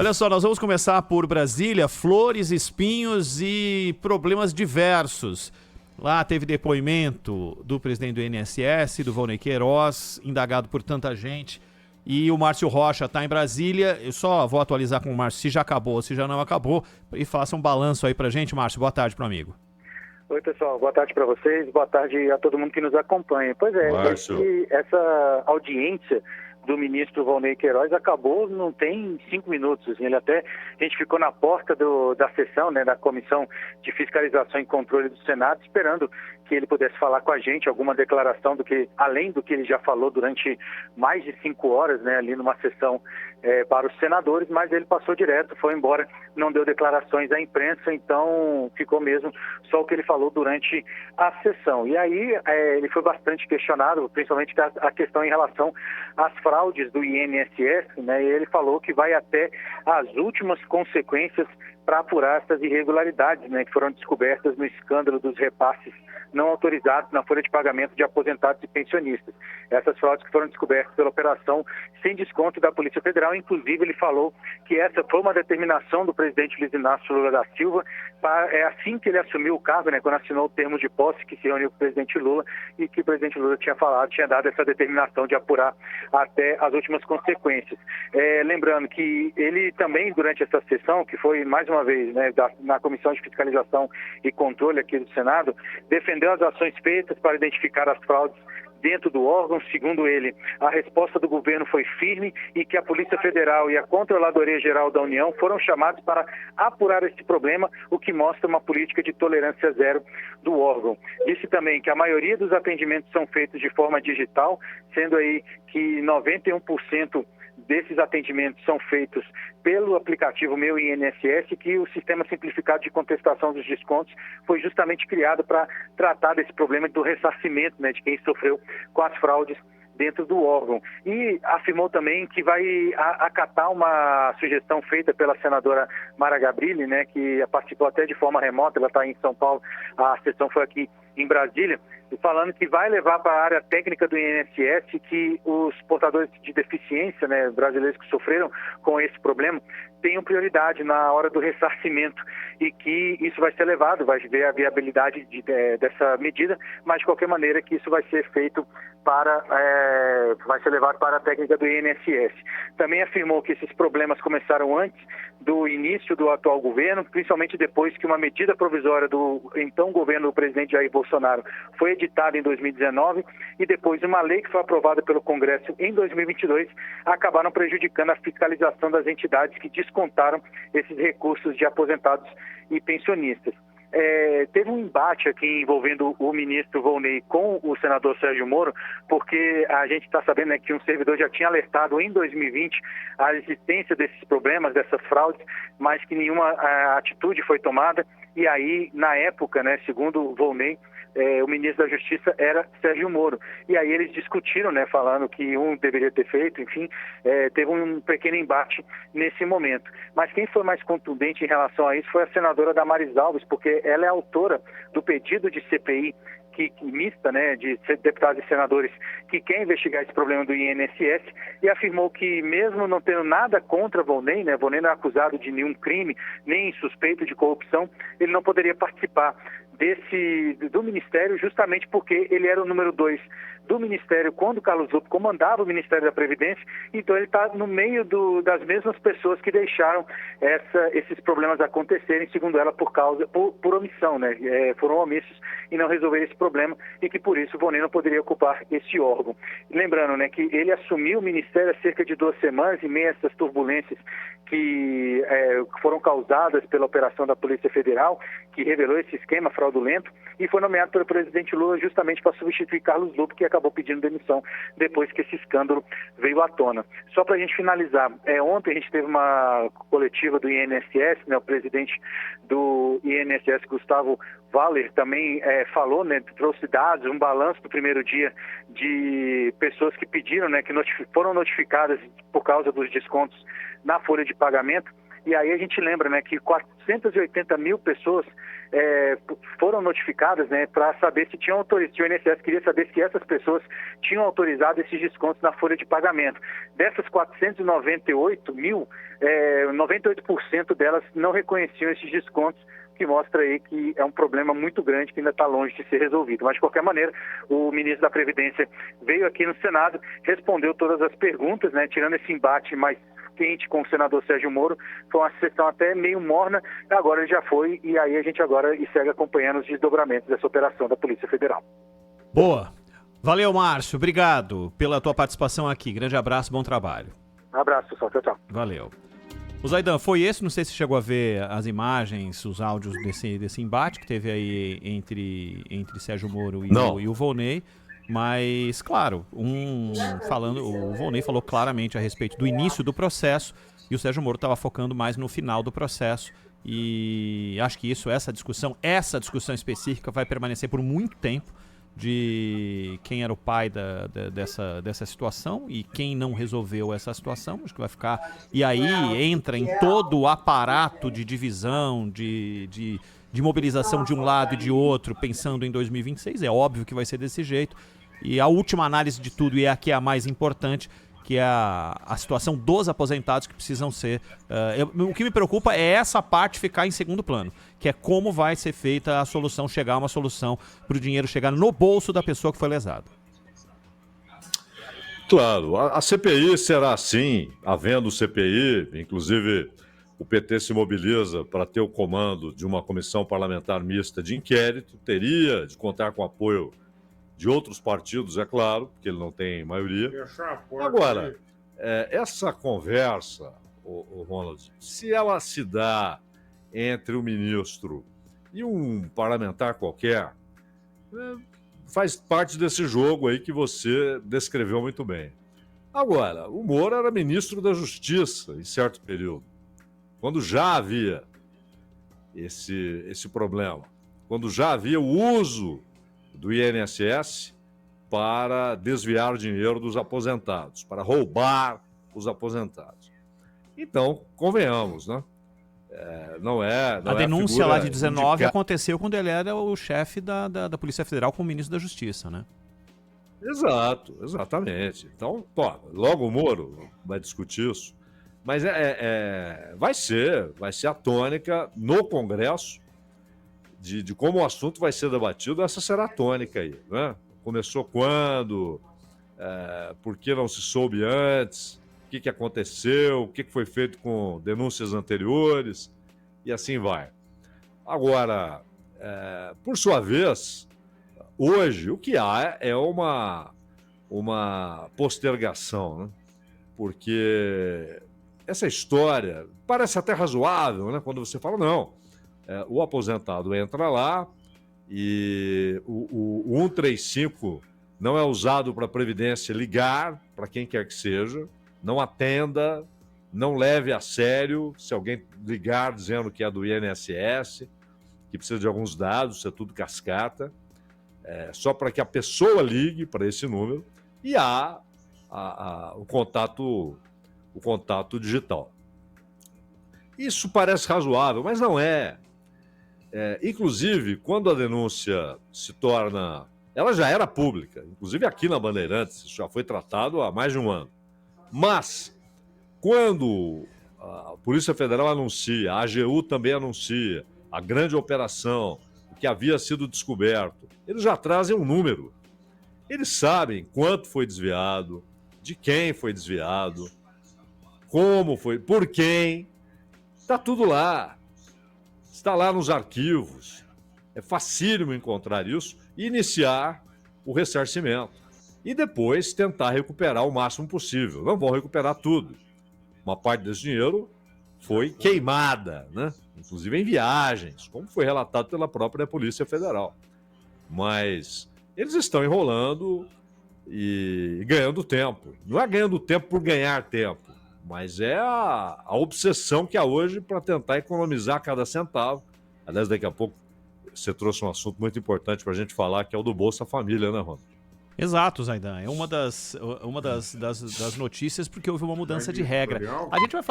Olha só, nós vamos começar por Brasília, flores, espinhos e problemas diversos. Lá teve depoimento do presidente do INSS, do Volney Queiroz, indagado por tanta gente. E o Márcio Rocha está em Brasília. Eu só vou atualizar com o Márcio se já acabou ou se já não acabou. E faça um balanço aí pra gente, Márcio. Boa tarde pro amigo. Oi, pessoal. Boa tarde para vocês. Boa tarde a todo mundo que nos acompanha. Pois é, essa audiência do ministro Volney Queiroz acabou, não tem 5 minutos. Assim, a gente ficou na porta da sessão, né, da Comissão de Fiscalização e Controle do Senado, esperando que ele pudesse falar com a gente alguma declaração além do que ele já falou durante mais de 5 horas, né, ali numa sessão para os senadores, mas ele passou direto, foi embora, não deu declarações à imprensa, então ficou mesmo só o que ele falou durante a sessão. E aí ele foi bastante questionado, principalmente a questão em relação às fraudes do INSS, né, e ele falou que vai até as últimas consequências para apurar essas irregularidades, né, que foram descobertas no escândalo dos repasses não autorizados na folha de pagamento de aposentados e pensionistas. Essas fraudes que foram descobertas pela operação sem desconto da Polícia Federal. Inclusive, ele falou que essa foi uma determinação do presidente Luiz Inácio Lula da Silva, assim que ele assumiu o cargo, né, quando assinou o termo de posse, que se reuniu com o presidente Lula, e que o presidente Lula tinha dado essa determinação de apurar até as últimas consequências. Lembrando que ele também, durante essa sessão, que foi mais uma vez, né, na Comissão de Fiscalização e Controle aqui do Senado, defendeu as ações feitas para identificar as fraudes dentro do órgão. Segundo ele, a resposta do governo foi firme e que a Polícia Federal e a Controladoria Geral da União foram chamados para apurar esse problema, o que mostra uma política de tolerância zero do órgão. Disse também que a maioria dos atendimentos são feitos de forma digital, sendo aí que 91% desses atendimentos são feitos pelo aplicativo Meu INSS, que o Sistema Simplificado de Contestação dos Descontos foi justamente criado para tratar desse problema do ressarcimento, né, de quem sofreu com as fraudes dentro do órgão. E afirmou também que vai acatar uma sugestão feita pela senadora Mara Gabrilli, né, que participou até de forma remota, ela está em São Paulo, a sessão foi aqui em Brasília, falando que vai levar para a área técnica do INSS que os portadores de deficiência, né, brasileiros que sofreram com esse problema, tenham prioridade na hora do ressarcimento e que isso vai ser levado, vai ver a viabilidade dessa medida, mas de qualquer maneira que isso vai ser feito vai ser levado para a técnica do INSS. Também afirmou que esses problemas começaram antes do início do atual governo, principalmente depois que uma medida provisória do então governo do presidente Jair Bolsonaro foi editada em 2019 e depois uma lei que foi aprovada pelo Congresso em 2022 acabaram prejudicando a fiscalização das entidades que descontaram esses recursos de aposentados e pensionistas. Teve um embate aqui envolvendo o ministro Volney com o senador Sérgio Moro, porque a gente está sabendo, né, que um servidor já tinha alertado em 2020 a existência desses problemas, dessas fraudes, mas que nenhuma atitude foi tomada. E aí, na época, né, segundo Volney, o ministro da Justiça era Sérgio Moro. E aí eles discutiram, né, falando que um deveria ter feito, enfim, teve um pequeno embate nesse momento. Mas quem foi mais contundente em relação a isso foi a senadora Damares Alves, porque ela é autora do pedido de CPI mista, né, de deputados e senadores que quer investigar esse problema do INSS, e afirmou que mesmo não tendo nada contra Volney, né, Volney não é acusado de nenhum crime, nem suspeito de corrupção, ele não poderia participar do Ministério justamente porque ele era o número 2 do Ministério quando Carlos Lupe comandava o Ministério da Previdência, então ele está no meio das mesmas pessoas que deixaram esses problemas acontecerem, segundo ela, por omissão, né? Foram omissos e não resolveram esse problema e que por isso o Volney não poderia ocupar esse órgão. Lembrando, né, que ele assumiu o Ministério há cerca de 2 semanas, em meio a essas turbulências que foram causadas pela operação da Polícia Federal, que revelou esse esquema fraudulento, e foi nomeado pelo presidente Lula justamente para substituir Carlos Lupe, que acabou pedindo demissão depois que esse escândalo veio à tona. Só para a gente finalizar, ontem a gente teve uma coletiva do INSS, né, o presidente do INSS, Gustavo Valer, também falou, né, trouxe dados, um balanço do primeiro dia de pessoas que pediram, né, que foram notificadas por causa dos descontos na folha de pagamento. E aí a gente lembra, né, que 480 mil pessoas foram notificadas, né, para saber se tinham autorizado, se o INSS queria saber se essas pessoas tinham autorizado esses descontos na folha de pagamento. Dessas 498 mil, 98% delas não reconheciam esses descontos, que mostra aí que é um problema muito grande que ainda está longe de ser resolvido. Mas, de qualquer maneira, o ministro da Previdência veio aqui no Senado, respondeu todas as perguntas, né, tirando esse embate mais quente com o senador Sérgio Moro. Foi uma sessão até meio morna, agora ele já foi, e aí a gente agora segue acompanhando os desdobramentos dessa operação da Polícia Federal. Boa. Valeu, Márcio. Obrigado pela tua participação aqui. Grande abraço, bom trabalho. Um abraço, pessoal. Tchau, tchau. Valeu. O Zaidan, foi esse? Não sei se chegou a ver as imagens, os áudios desse embate que teve aí entre Sérgio Moro e o Volney. Mas, claro, o Volney falou claramente a respeito do início do processo e o Sérgio Moro estava focando mais no final do processo. E acho que essa discussão específica vai permanecer por muito tempo, de quem era o pai dessa situação e quem não resolveu essa situação. Acho que vai ficar... E aí entra em todo o aparato de divisão, de mobilização de um lado e de outro, pensando em 2026. É óbvio que vai ser desse jeito. E a última análise de tudo, e aqui é a mais importante, que é a situação dos aposentados que precisam ser... o que me preocupa é essa parte ficar em segundo plano, que é como vai ser feita a solução, chegar a uma solução para o dinheiro chegar no bolso da pessoa que foi lesada. Claro, a CPI será assim, havendo CPI, inclusive o PT se mobiliza para ter o comando de uma comissão parlamentar mista de inquérito, teria de contar com o apoio de outros partidos, é claro, porque ele não tem maioria. Agora, essa conversa, o Ronald, se ela se dá entre o ministro e um parlamentar qualquer, faz parte desse jogo aí que você descreveu muito bem. Agora, o Moro era ministro da Justiça em certo período, quando já havia esse problema, quando já havia o uso do INSS para desviar o dinheiro dos aposentados, para roubar os aposentados. Então, convenhamos, né? A denúncia lá de 19 aconteceu quando ele era o chefe da Polícia Federal como ministro da Justiça, né? Exato, exatamente. Então, logo o Moro vai discutir isso, mas vai ser a tônica no Congresso de como o assunto vai ser debatido. Essa será a tônica aí, né? Começou quando, por que não se soube antes, o que aconteceu, o que foi feito com denúncias anteriores, e assim vai. Agora, por sua vez, hoje o que há é uma postergação, né? Porque essa história parece até razoável, né? Quando você fala, não, o aposentado entra lá e o 135 não é usado para a Previdência ligar para quem quer que seja, não atenda, não leve a sério se alguém ligar dizendo que é do INSS, que precisa de alguns dados, isso é tudo cascata, só para que a pessoa ligue para esse número e há o contato digital. Isso parece razoável, mas não é. Inclusive, quando a denúncia se torna... Ela já era pública, inclusive aqui na Bandeirantes, isso já foi tratado há mais de um ano. Mas, quando a Polícia Federal anuncia, a AGU também anuncia a grande operação, o que havia sido descoberto, eles já trazem um número. Eles sabem quanto foi desviado, de quem foi desviado, como foi, por quem. Está tudo lá. Está lá nos arquivos. É facílimo encontrar isso e iniciar o ressarcimento. E depois tentar recuperar o máximo possível. Não vão recuperar tudo. Uma parte desse dinheiro foi queimada, né? Inclusive em viagens, como foi relatado pela própria Polícia Federal. Mas eles estão enrolando e ganhando tempo. Não é ganhando tempo por ganhar tempo, mas é a obsessão que há hoje para tentar economizar cada centavo. Aliás, daqui a pouco você trouxe um assunto muito importante para a gente falar, que é o do Bolsa Família, né, Ronaldo? Exato, Zaidan. É uma das notícias, porque houve uma mudança de regra. A gente vai fazer